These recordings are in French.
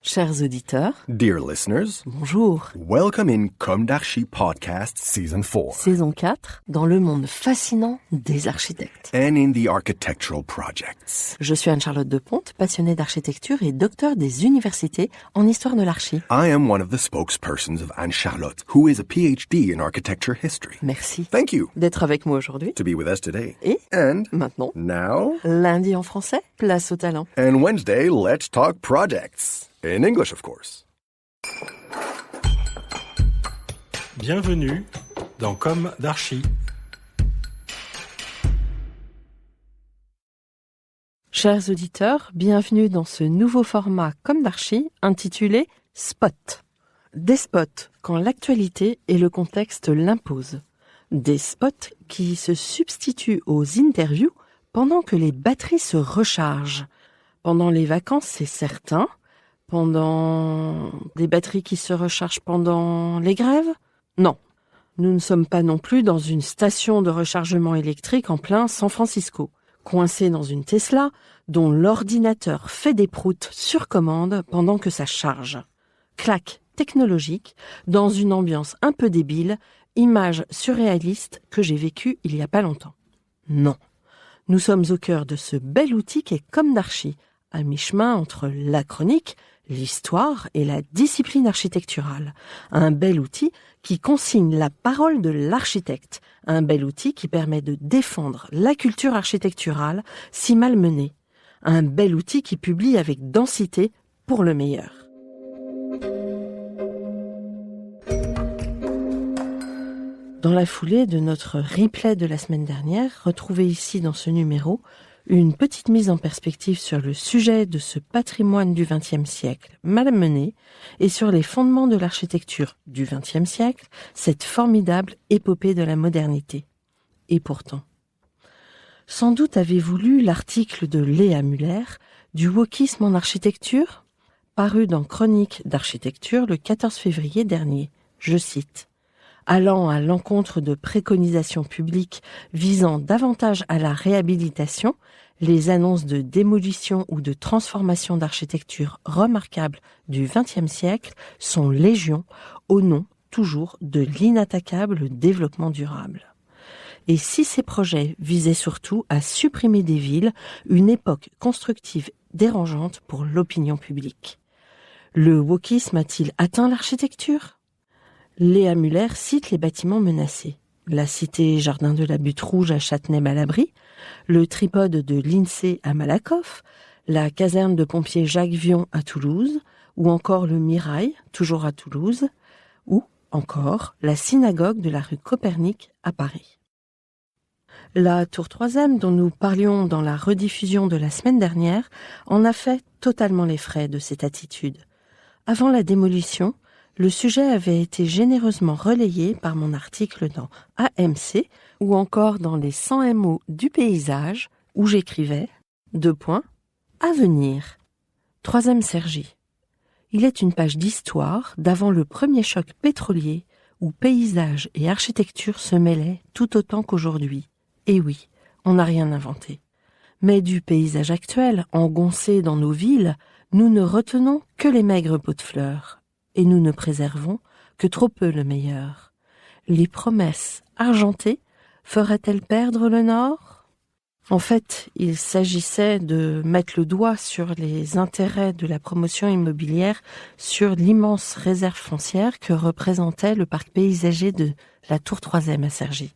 Chers auditeurs, Dear listeners, bonjour. welcome in Comme d'Archi Podcast Season 4 Saison 4, dans le monde fascinant des architectes. and in the architectural projects. Je suis Anne-Charlotte Deponte, passionnée d'architecture et docteur des universités en histoire de l'archi. I am one of the spokespersons of Anne-Charlotte, who is a PhD in architecture history. Merci Thank you d'être avec moi aujourd'hui. to be with us today. Et And maintenant, now, lundi en français, place au talent. and Wednesday, let's talk projects. In English, of course. Bienvenue dans Comme d'Archi. Chers auditeurs, bienvenue dans ce nouveau format comme d'archi intitulé Spot. Des spots quand l'actualité et le contexte l'imposent. Des spots qui se substituent aux interviews pendant que les batteries se rechargent. Pendant les vacances, c'est certain. Pendant des batteries qui se rechargent pendant les grèves ? Non. Nous ne sommes pas non plus dans une station de rechargement électrique en plein San Francisco, coincés dans une Tesla dont l'ordinateur fait des proutes sur commande pendant que ça charge. Claque technologique dans une ambiance un peu débile, image surréaliste que j'ai vécue il y a pas longtemps. Non. Nous sommes au cœur de ce bel outil qu'est Comme d'Archi, à mi-chemin entre la chronique, l'histoire et la discipline architecturale. Un bel outil qui consigne la parole de l'architecte. Un bel outil qui permet de défendre la culture architecturale si malmenée. Un bel outil qui publie avec densité pour le meilleur. Dans la foulée de notre replay de la semaine dernière, retrouvez ici dans ce numéro une petite mise en perspective sur le sujet de ce patrimoine du XXe siècle malmené et sur les fondements de l'architecture du XXe siècle, cette formidable épopée de la modernité. Et pourtant, sans doute avez-vous lu l'article de Léa Muller du wokisme en architecture, paru dans Chronique d'architecture le 14 février dernier. Je cite. Allant à l'encontre de préconisations publiques visant davantage à la réhabilitation, les annonces de démolition ou de transformation d'architecture remarquables du XXe siècle sont légion au nom, toujours, de l'inattaquable développement durable. Et si ces projets visaient surtout à supprimer des villes, une époque constructive dérangeante pour l'opinion publique. Le wokisme a-t-il atteint l'architecture ? Léa Muller cite les bâtiments menacés. La cité Jardin de la Butte Rouge à Châtenay-Malabry, le tripode de l'INSEE à Malakoff, la caserne de pompiers Jacques Vion à Toulouse, ou encore le Mirail, toujours à Toulouse, ou encore la synagogue de la rue Copernic à Paris. La tour 3e, dont nous parlions dans la rediffusion de la semaine dernière, en a fait totalement les frais de cette attitude. Avant la démolition, le sujet avait été généreusement relayé par mon article dans AMC ou encore dans les 100 MO du paysage où j'écrivais Avenir. 3e Cergy. Il est une page d'histoire d'avant le premier choc pétrolier où paysage et architecture se mêlaient tout autant qu'aujourd'hui. Et oui, on n'a rien inventé. Mais du paysage actuel, engoncé dans nos villes, nous ne retenons que les maigres pots de fleurs. Et nous ne préservons que trop peu le meilleur. Les promesses argentées feraient-elles perdre le Nord ? En fait, il s'agissait de mettre le doigt sur les intérêts de la promotion immobilière sur l'immense réserve foncière que représentait le parc paysager de la Tour 3e à Cergy.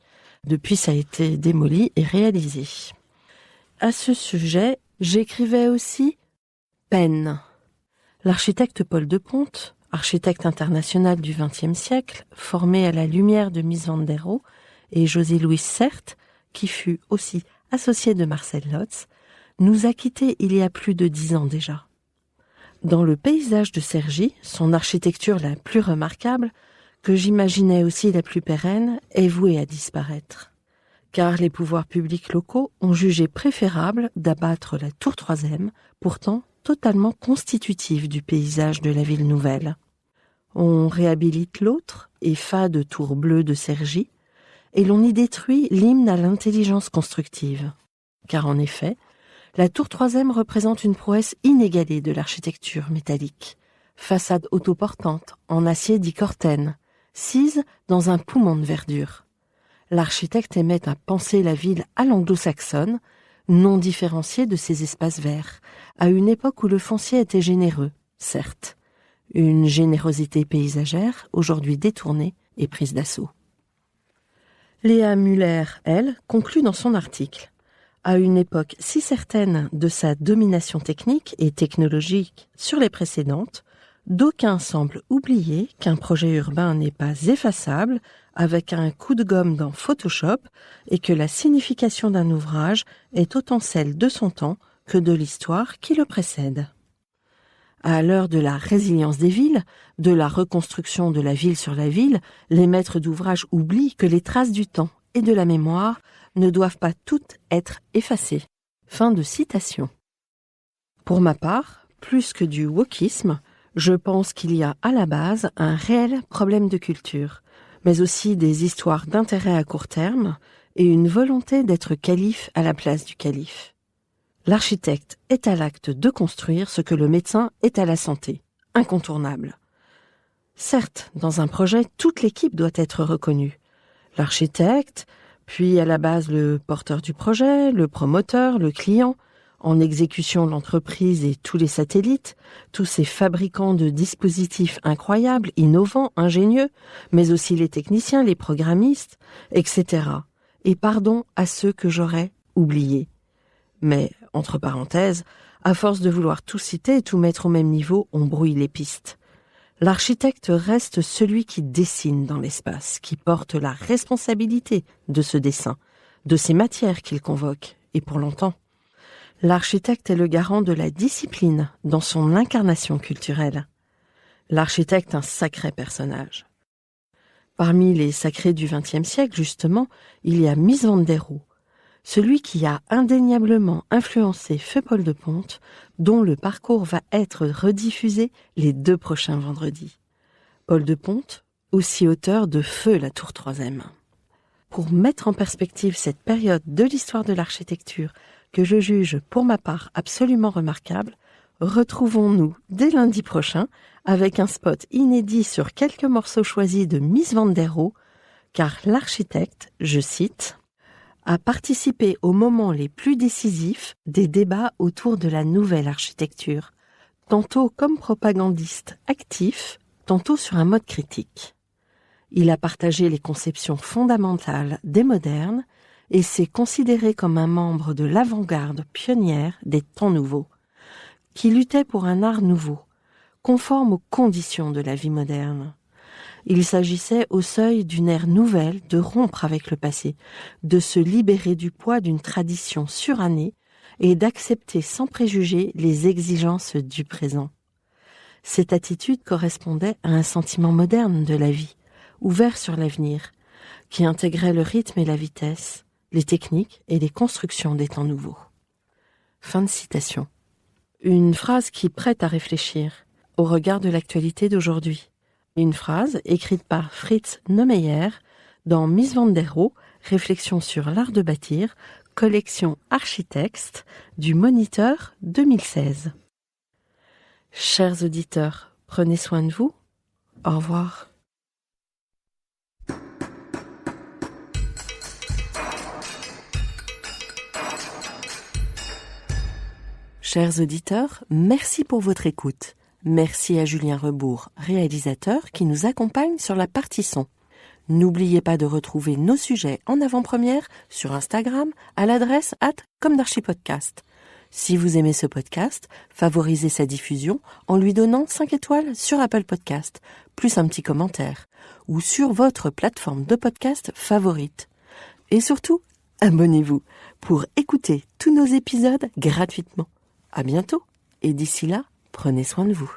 Depuis, ça a été démoli et réalisé. À ce sujet, j'écrivais aussi peine. L'architecte Paul Deponte, architecte international du XXe siècle, formé à la lumière de Mies van der Rohe, et José-Louis Certes, qui fut aussi associé de Marcel Lotz, nous a quittés il y a plus de 10 ans déjà. Dans le paysage de Cergy, son architecture la plus remarquable, que j'imaginais aussi la plus pérenne, est vouée à disparaître. Car les pouvoirs publics locaux ont jugé préférable d'abattre la tour 3e, pourtant totalement constitutive du paysage de la ville nouvelle. On réhabilite l'autre, et fade tour bleue de Cergy, et l'on y détruit l'hymne à l'intelligence constructive. Car en effet, la tour 3e représente une prouesse inégalée de l'architecture métallique. façade autoportante en acier dit Corten, sise dans un poumon de verdure. L'architecte aimait à penser la ville à l'anglo-saxonne, non différenciée de ses espaces verts, à une époque où le foncier était généreux, certes. Une générosité paysagère, aujourd'hui détournée et prise d'assaut. Léa Müller, elle, conclut dans son article. À une époque si certaine de sa domination technique et technologique sur les précédentes, d'aucuns semblent oublier qu'un projet urbain n'est pas effaçable avec un coup de gomme dans Photoshop et que la signification d'un ouvrage est autant celle de son temps que de l'histoire qui le précède. À l'heure de la résilience des villes, de la reconstruction de la ville sur la ville, les maîtres d'ouvrage oublient que les traces du temps et de la mémoire ne doivent pas toutes être effacées. Fin de citation. Pour ma part, plus que du wokisme, je pense qu'il y a à la base un réel problème de culture, mais aussi des histoires d'intérêt à court terme et une volonté d'être calife à la place du calife. L'architecte est à l'acte de construire ce que le médecin est à la santé, incontournable. Certes, dans un projet, toute l'équipe doit être reconnue. L'architecte, puis à la base le porteur du projet, le promoteur, le client, en exécution l'entreprise et tous les satellites, tous ces fabricants de dispositifs incroyables, innovants, ingénieux, mais aussi les techniciens, les programmistes, etc. Et pardon à ceux que j'aurais oubliés. Mais, entre parenthèses, à force de vouloir tout citer et tout mettre au même niveau, on brouille les pistes. L'architecte reste celui qui dessine dans l'espace, qui porte la responsabilité de ce dessin, de ces matières qu'il convoque, et pour longtemps. L'architecte est le garant de la discipline dans son incarnation culturelle. L'architecte, un sacré personnage. Parmi les sacrés du XXe siècle, justement, il y a Mies van der Rohe, celui qui a indéniablement influencé Feu Paul de Ponte, dont le parcours va être rediffusé les 2 prochains vendredis. Paul de Ponte, aussi auteur de Feu la Tour Troisième. Pour mettre en perspective cette période de l'histoire de l'architecture que je juge pour ma part absolument remarquable, retrouvons-nous dès lundi prochain avec un spot inédit sur quelques morceaux choisis de Mies van der Rohe, car l'architecte, je cite, a participé aux moments les plus décisifs des débats autour de la nouvelle architecture, tantôt comme propagandiste actif, tantôt sur un mode critique. Il a partagé les conceptions fondamentales des modernes et s'est considéré comme un membre de l'avant-garde pionnière des temps nouveaux, qui luttait pour un art nouveau, conforme aux conditions de la vie moderne. Il s'agissait au seuil d'une ère nouvelle de rompre avec le passé, de se libérer du poids d'une tradition surannée et d'accepter sans préjugés les exigences du présent. Cette attitude correspondait à un sentiment moderne de la vie, ouvert sur l'avenir, qui intégrait le rythme et la vitesse, les techniques et les constructions des temps nouveaux. Fin de citation. Une phrase qui prête à réfléchir au regard de l'actualité d'aujourd'hui. Une phrase écrite par Fritz Neumeyer dans Mies van der Rohe, réflexion sur l'art de bâtir, collection Architexte du Moniteur 2016. Chers auditeurs, prenez soin de vous. Au revoir. Chers auditeurs, merci pour votre écoute. Merci à Julien Rebourg, réalisateur, qui nous accompagne sur la partie son. N'oubliez pas de retrouver nos sujets en avant-première sur Instagram à l'adresse @comdarchipodcast. Si vous aimez ce podcast, favorisez sa diffusion en lui donnant 5 étoiles sur Apple Podcast, plus un petit commentaire, ou sur votre plateforme de podcast favorite. Et surtout, abonnez-vous pour écouter tous nos épisodes gratuitement. À bientôt, et d'ici là, prenez soin de vous.